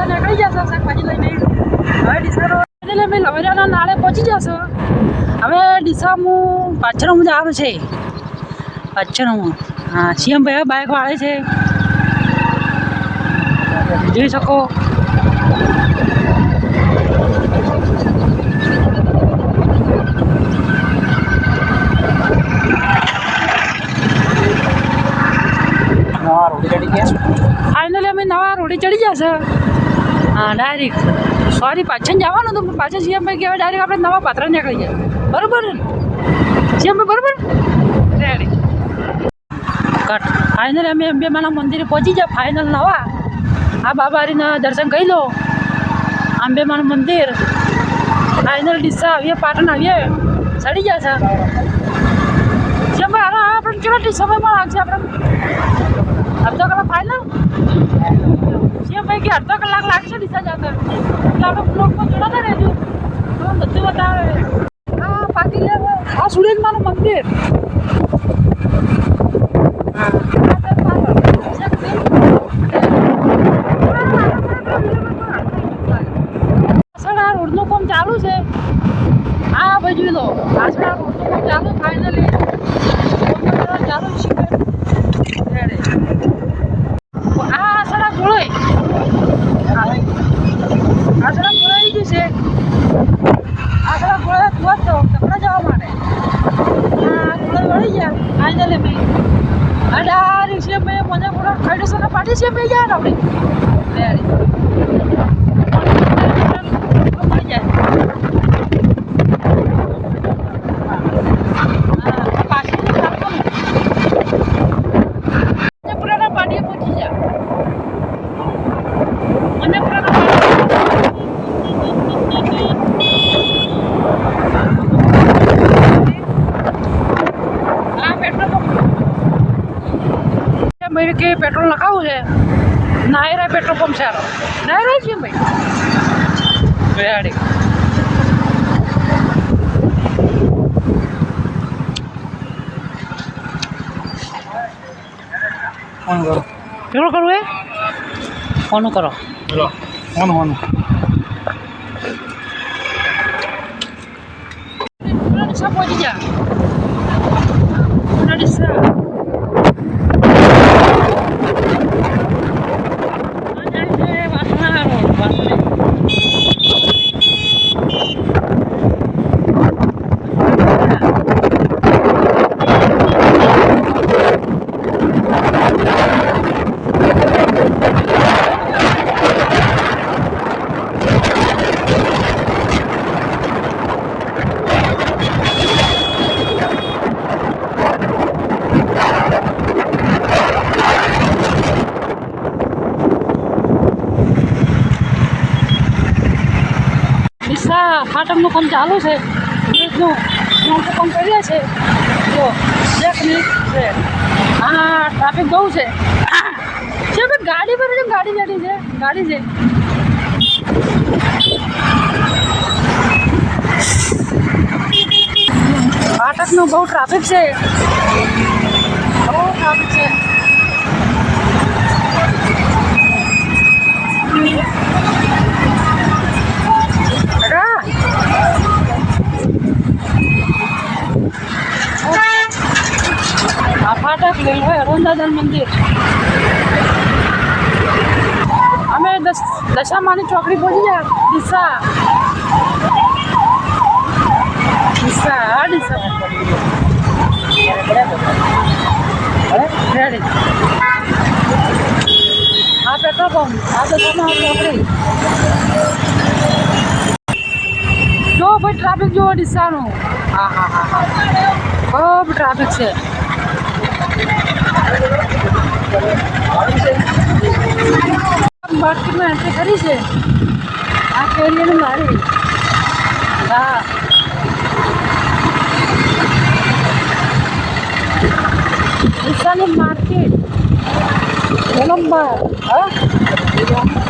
નીકળી જશો શાકભાજી લઈને હવે ડીસા રોડ એટલે અમે લવેરાના નાળે પહોંચી જશો હવે ડીસા હું પાછળ જવાનું છે પાછળ હા સીએમ ભાઈ બાઇક વાળે છે જોઈ શકો ફાઇનલી અમે નવા રોડે ચડી જશે હા ડાયરેક્ટ સોરી પાછળ જવાનું હતું પાછળ સીએમ ભાઈ કહેવાય ડાયરેક્ટ આપણે નવા પાત્રા નીકળી જાય બરાબર ને સીએમ ભાઈ બરાબર રેડી કટ ફાઇનલી અમે અંબેમાના મંદિરે પહોંચી જાય ફાઇનલ નવા આ બાબારીના દર્શન કરી લો અંબેમાનું મંદિર ફાઇનલ ડીસા આવીએ પાટણ આવીએ ચડી જશે સીએમ ભાઈ આપણે કેટલો સમયમાં લાગશે આપણે અડધો કલાક ફાઇનલ સીએમ ભાઈ કે અડધો કલાક લાગશે ડીસા જતા એટલે આપણે બ્લોકમાં જોડાતા રહેજો તો બધું બતાવે હા પાટી આ સુરેશમાનું મંદિર આ રોડનું કામ ચાલુ છે હા ભાઈ જોઈ લો આ રોડનું કામ ચાલુ ફાઇનલી ચાલુ છે આ સડક જોડાઈ આ સડક જોડાઈ ગયું છે આ સડક જોડાઈ તું તો કપડા જવા માટે આ જોડાઈ વળી ગયા ફાઇનલી મેં અઢાર છે મેં મને પૂરા ખડેસરના પાટી છે મેં ગયા આપણે કે પેટ્રોલ નખાવું છે નાયરા પેટ્રોલ પંપ સારો નાયરા છે ભાઈ રેડી ફોન કરો પેલો કરવું એ ફોન કરો ફોન પહોંચી જા ફાટકનું કામ ચાલુ છે બ્રિજનું કામ કર્યા છે જો એક મિનિટ છે હા ટ્રાફિક બહુ છે ગાડી પર ગાડી છે ફાટકનું બહુ ટ્રાફિક છે ફાટક લઈ હોય હરવંદાદાન મંદિર અમે દશામાની ચોકડી પહોંચી ગયા ડીસા રેડી આ પેટ્રોલ પંપ આ દશામાની ચોકડી જો ભાઈ ટ્રાફિક જુઓ ડીસાનું હા ખૂબ ટ્રાફિક છે માર્કેટમાં એન્ટ્રી કરી છે આ કેરીની લારી હા ડીસાની માર્કેટ નંબર હા